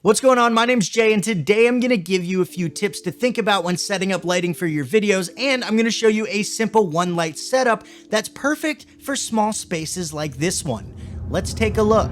What's going on? My name's Jay, and today I'm going to give you a few tips to think about when setting up lighting for your videos, and I'm going to show you a simple one light setup that's perfect for small spaces like this one. Let's take a look.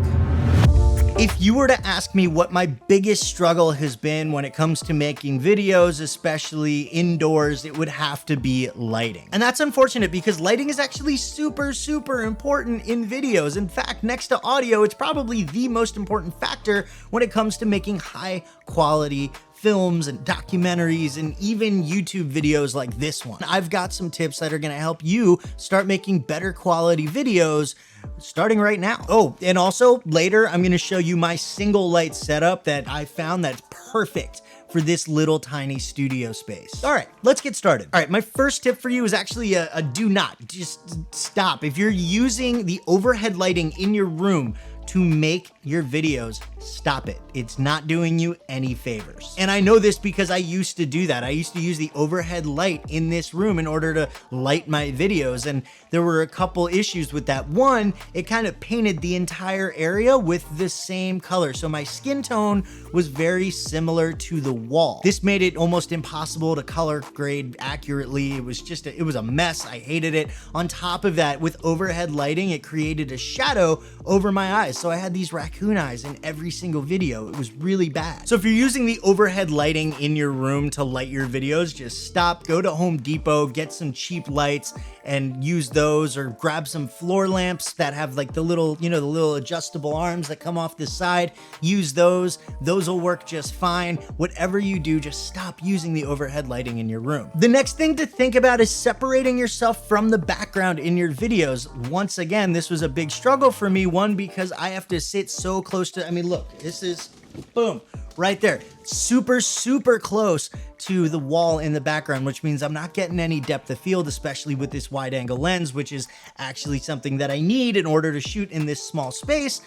If you were to ask me what my biggest struggle has been when it comes to making videos, especially indoors, it would have to be lighting. And that's unfortunate because lighting is actually super important in videos. In fact, next to audio, it's probably the most important factor when it comes to making high quality films and documentaries and even YouTube videos like this one. I've got some tips that are gonna help you start making better quality videos starting right now. Oh, and also later I'm gonna show you my single light setup that I found that's perfect for this little tiny studio space. All right, let's get started. All right, my first tip for you is actually a do not, just stop. If you're using the overhead lighting in your room to make your videos, stop it. It's not doing you any favors. And I know this because I used to do that. I used to use the overhead light in this room in order to light my videos, and there were a couple issues with that. One, it kind of painted the entire area with the same color, so my skin tone was very similar to the wall. This made it almost impossible to color grade accurately. It was a mess. I hated it. On top of that, with overhead lighting, it created a shadow over my eyes. So I had these raccoon eyes in every single video. It was really bad. So if you're using the overhead lighting in your room to light your videos, just stop, go to Home Depot, get some cheap lights and use those, or grab some floor lamps that have like the little, the little adjustable arms that come off the side. Use those. Those will work just fine. Whatever you do, just stop using the overhead lighting in your room. The next thing to think about is separating yourself from the background in your videos. Once again, this was a big struggle for me. One, because I have to sit so close to, look, this is, boom, right there. Super close to the wall in the background, which means I'm not getting any depth of field, especially with this wide angle lens, which is actually something that I need in order to shoot in this small space.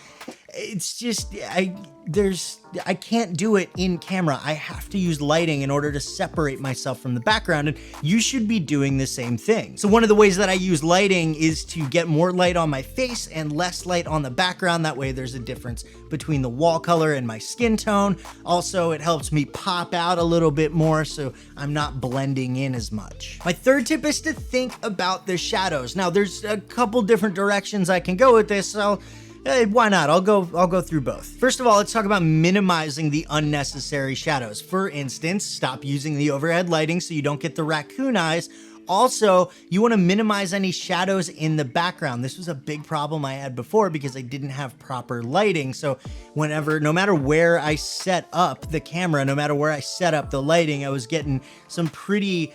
It's just, I can't do it in camera. I have to use lighting in order to separate myself from the background, and you should be doing the same thing. So one of the ways that I use lighting is to get more light on my face and less light on the background. That way there's a difference between the wall color and my skin tone. Also, it helps me pop out a little bit more so I'm not blending in as much. My third tip is to think about the shadows. Now, there's a couple different directions I can go with this, so why not? I'll go through both. First of all, let's talk about minimizing the unnecessary shadows. For instance, stop using the overhead lighting so you don't get the raccoon eyes. Also, you want to minimize any shadows in the background. This was a big problem I had before because I didn't have proper lighting. So no matter where I set up the camera, no matter where I set up the lighting, I was getting some pretty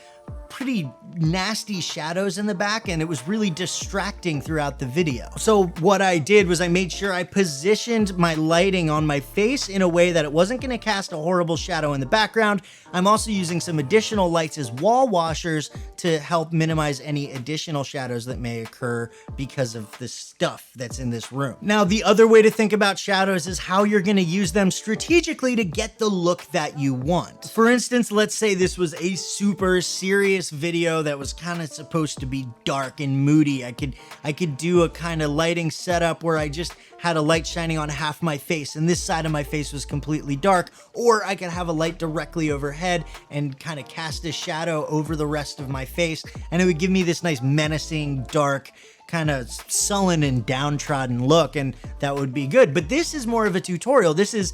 nasty shadows in the back, and it was really distracting throughout the video. So what I did was I made sure I positioned my lighting on my face in a way that it wasn't going to cast a horrible shadow in the background. I'm also using some additional lights as wall washers to help minimize any additional shadows that may occur because of the stuff that's in this room. Now, the other way to think about shadows is how you're going to use them strategically to get the look that you want. For instance, let's say this was a super serious video that was kind of supposed to be dark and moody. I could do a kind of lighting setup where I just had a light shining on half my face and this side of my face was completely dark, or I could have a light directly overhead and kind of cast a shadow over the rest of my face, and it would give me this nice menacing, dark, kind of sullen and downtrodden look, and that would be good. But this is more of a tutorial. This is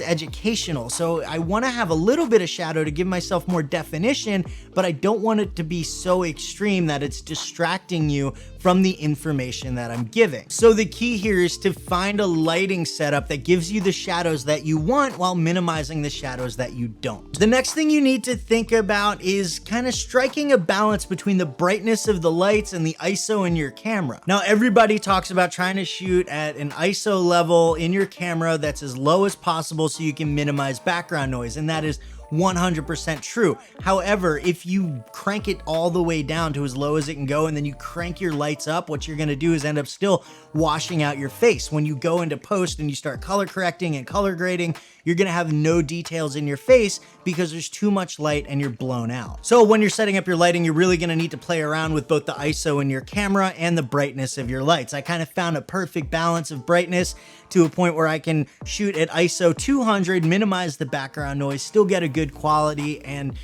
educational. So I want to have a little bit of shadow to give myself more definition, but I don't want it to be so extreme that it's distracting you from the information that I'm giving. So the key here is to find a lighting setup that gives you the shadows that you want while minimizing the shadows that you don't. The next thing you need to think about is kind of striking a balance between the brightness of the lights and the ISO in your camera. Now, everybody talks about trying to shoot at an ISO level in your camera that's as low as possible so you can minimize background noise, and that is 100% true. However, if you crank it all the way down to as low as it can go and then you crank your lights up, what you're gonna do is end up still washing out your face. When you go into post and you start color correcting and color grading, you're gonna have no details in your face because there's too much light and you're blown out. So when you're setting up your lighting, you're really gonna need to play around with both the ISO in your camera and the brightness of your lights. I kind of found a perfect balance of brightness to a point where I can shoot at ISO 200, minimize the background noise, still get a good quality, and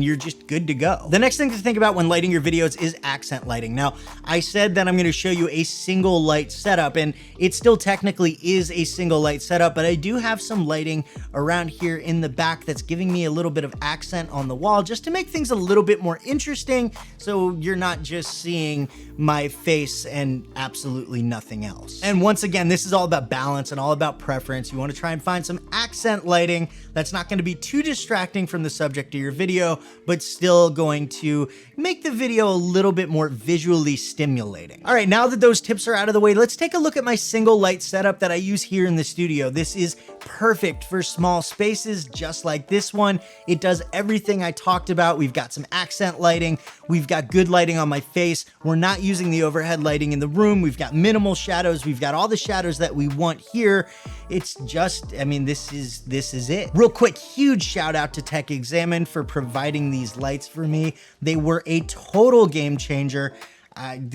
you're just good to go. The next thing to think about when lighting your videos is accent lighting. Now, I said that I'm gonna show you a single light setup, and it still technically is a single light setup, but I do have some lighting around here in the back that's giving me a little bit of accent on the wall just to make things a little bit more interesting, so you're not just seeing my face and absolutely nothing else. And once again, this is all about balance and all about preference. You wanna try and find some accent lighting that's not gonna be too distracting from the subject of your video, but still going to make the video a little bit more visually stimulating. All right, now that those tips are out of the way, let's take a look at my single light setup that I use here in the studio. This is perfect for small spaces just like this one. It does everything I talked about. We've got some accent lighting. We've got good lighting on my face. We're not using the overhead lighting in the room. We've got minimal shadows. We've got all the shadows that we want here. It's just, I mean, this is it. Real quick, huge shout out to TechExamine for providing these lights for me. They were a total game changer. I'm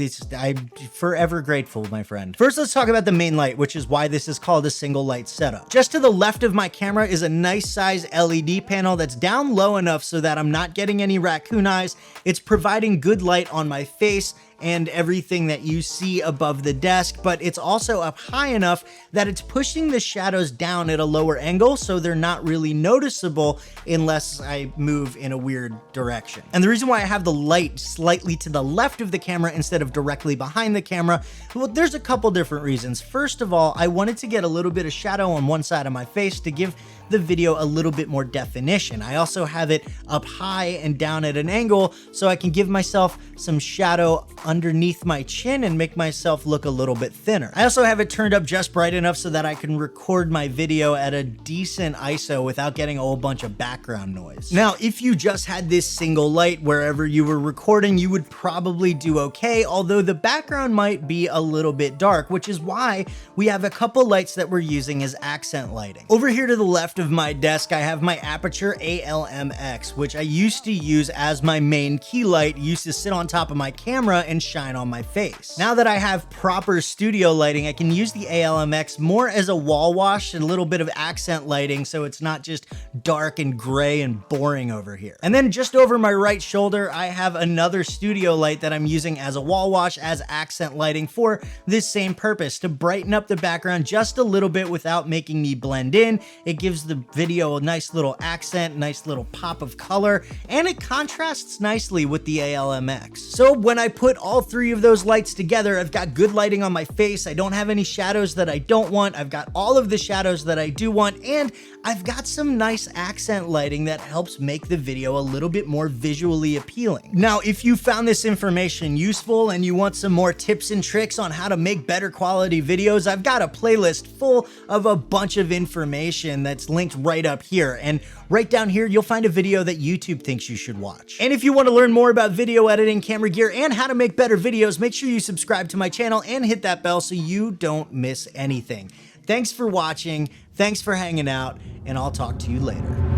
forever grateful, my friend. First, let's talk about the main light, which is why this is called a single light setup. Just to the left of my camera is a nice size LED panel that's down low enough so that I'm not getting any raccoon eyes. It's providing good light on my face and everything that you see above the desk, but it's also up high enough that it's pushing the shadows down at a lower angle, so they're not really noticeable unless I move in a weird direction. And the reason why I have the light slightly to the left of the camera instead of directly behind the camera, well, there's a couple different reasons. First of all, I wanted to get a little bit of shadow on one side of my face to give the video a little bit more definition. I also have it up high and down at an angle so I can give myself some shadow underneath my chin and make myself look a little bit thinner. I also have it turned up just bright enough so that I can record my video at a decent ISO without getting a whole bunch of background noise. Now, if you just had this single light wherever you were recording, you would probably do okay, although the background might be a little bit dark, which is why we have a couple lights that we're using as accent lighting. Over here to the left of my desk, I have my Aputure ALMX, which I used to use as my main key light. It used to sit on top of my camera and shine on my face. Now that I have proper studio lighting, I can use the ALMX more as a wall wash and a little bit of accent lighting so it's not just dark and gray and boring over here. And then just over my right shoulder, I have another studio light that I'm using as a wall wash, as accent lighting for this same purpose, to brighten up the background just a little bit without making me blend in. It gives the video a nice little accent, nice little pop of color, and it contrasts nicely with the ALMX. So when I put all three of those lights together, I've got good lighting on my face. I don't have any shadows that I don't want. I've got all of the shadows that I do want, and I've got some nice accent lighting that helps make the video a little bit more visually appealing. Now, if you found this information useful and you want some more tips and tricks on how to make better quality videos, I've got a playlist full of a bunch of information that's linked right up here. And right down here, you'll find a video that YouTube thinks you should watch. And if you want to learn more about video editing, camera gear, and how to make better videos, make sure you subscribe to my channel and hit that bell so you don't miss anything. Thanks for watching, thanks for hanging out, and I'll talk to you later.